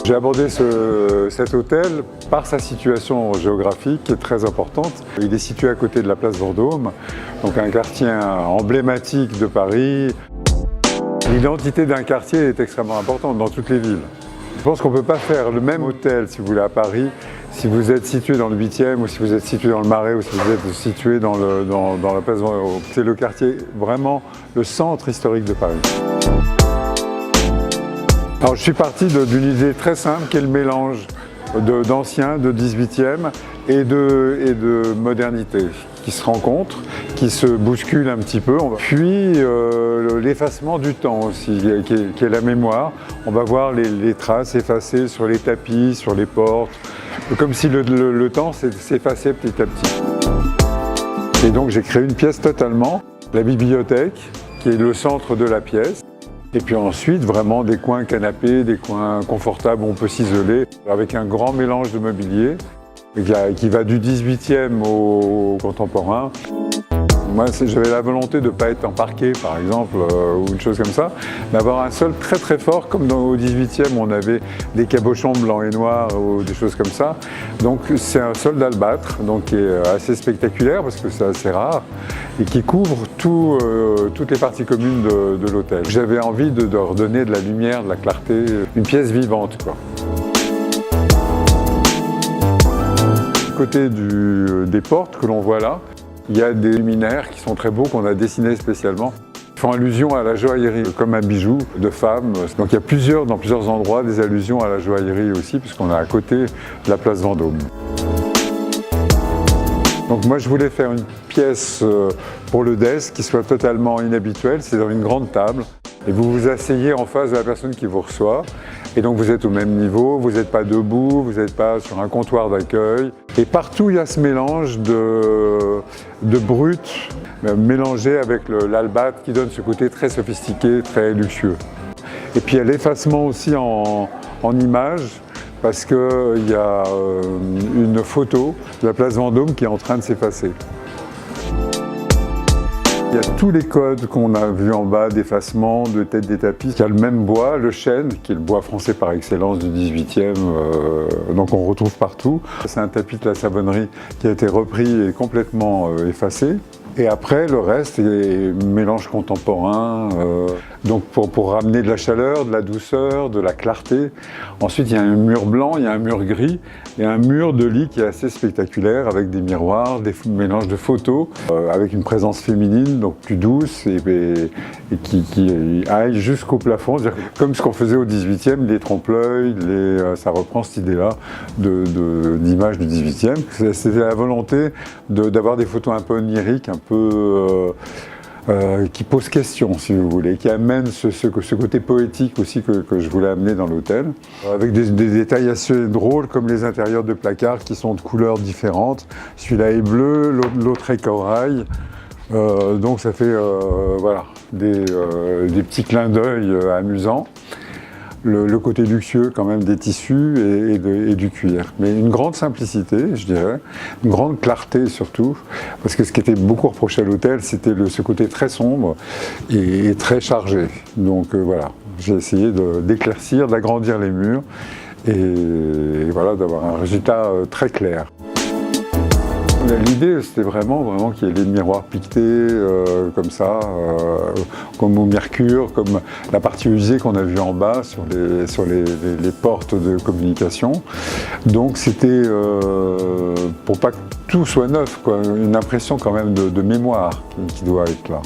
J'ai abordé cet hôtel par sa situation géographique qui est très importante. Il est situé à côté de la place Vendôme, donc un quartier emblématique de Paris. L'identité d'un quartier est extrêmement importante dans toutes les villes. Je pense qu'on ne peut pas faire le même hôtel, si vous voulez, à Paris, si vous êtes situé dans le 8e ou si vous êtes situé dans le Marais ou si vous êtes situé dans la place Vendôme. C'est le quartier, vraiment, le centre historique de Paris. Alors, je suis parti d'une idée très simple qui est le mélange d'ancien, de 18e et de modernité qui se rencontrent, qui se bousculent un petit peu. Puis l'effacement du temps aussi, qui est la mémoire. On va voir les traces effacées sur les tapis, sur les portes, comme si le temps s'effaçait petit à petit. Et donc j'ai créé une pièce totalement, la bibliothèque, qui est le centre de la pièce. Et puis ensuite, vraiment des coins canapés, des coins confortables où on peut s'isoler, avec un grand mélange de mobilier qui va du 18e au contemporain. Moi, j'avais la volonté de ne pas être en parquet, par exemple, ou une chose comme ça, mais avoir un sol très très fort, comme au 18e où on avait des cabochons blancs et noirs ou des choses comme ça. Donc c'est un sol d'albâtre, donc qui est assez spectaculaire parce que c'est assez rare et qui couvre toutes les parties communes de l'hôtel. J'avais envie de redonner de la lumière, de la clarté, une pièce vivante, quoi. À côté des portes que l'on voit là, il y a des luminaires qui sont très beaux, qu'on a dessinés spécialement. Ils font allusion à la joaillerie, comme un bijou de femme. Donc il y a dans plusieurs endroits des allusions à la joaillerie aussi, puisqu'on est à côté de la place Vendôme. Donc moi je voulais faire une pièce pour le desk qui soit totalement inhabituelle, c'est dans une grande table. Et vous vous asseyez en face de la personne qui vous reçoit. Et donc vous êtes au même niveau, vous n'êtes pas debout, vous n'êtes pas sur un comptoir d'accueil. Et partout il y a ce mélange de brut mélangé avec l'albâtre qui donne ce côté très sophistiqué, très luxueux. Et puis il y a l'effacement aussi en images, parce qu'il y a une photo de la place Vendôme qui est en train de s'effacer. Il y a tous les codes qu'on a vus en bas d'effacement, de tête des tapis. Il y a le même bois, le chêne, qui est le bois français par excellence du 18e, donc on retrouve partout. C'est un tapis de la Savonnerie qui a été repris et complètement effacé. Et après, le reste est mélange contemporain, donc pour ramener de la chaleur, de la douceur, de la clarté. Ensuite, il y a un mur blanc, il y a un mur gris et un mur de lit qui est assez spectaculaire avec des miroirs, des mélanges de photos, avec une présence féminine, donc plus douce et qui aille jusqu'au plafond, comme ce qu'on faisait au 18e, les trompe-l'œil, ça reprend cette idée-là d'image du 18e. C'était la volonté d'avoir des photos un peu oniriques, un peu qui posent question, si vous voulez, qui amènent ce côté poétique aussi que je voulais amener dans l'hôtel, avec des détails assez drôles comme les intérieurs de placards qui sont de couleurs différentes. Celui-là est bleu, l'autre est corail. Donc ça fait voilà, des petits clins d'œil amusants. Le côté luxueux quand même des tissus et du cuir. Mais une grande simplicité, je dirais, une grande clarté surtout, parce que ce qui était beaucoup reproché à l'hôtel, c'était ce côté très sombre et très chargé. Donc voilà, j'ai essayé d'éclaircir, d'agrandir les murs et voilà, d'avoir un résultat très clair. L'idée, c'était vraiment qu'il y ait des miroirs piquetés comme ça, comme au Mercure, comme la partie usée qu'on a vue en bas sur les portes de communication. Donc c'était pour pas que tout soit neuf, quoi, une impression quand même de mémoire qui doit être là.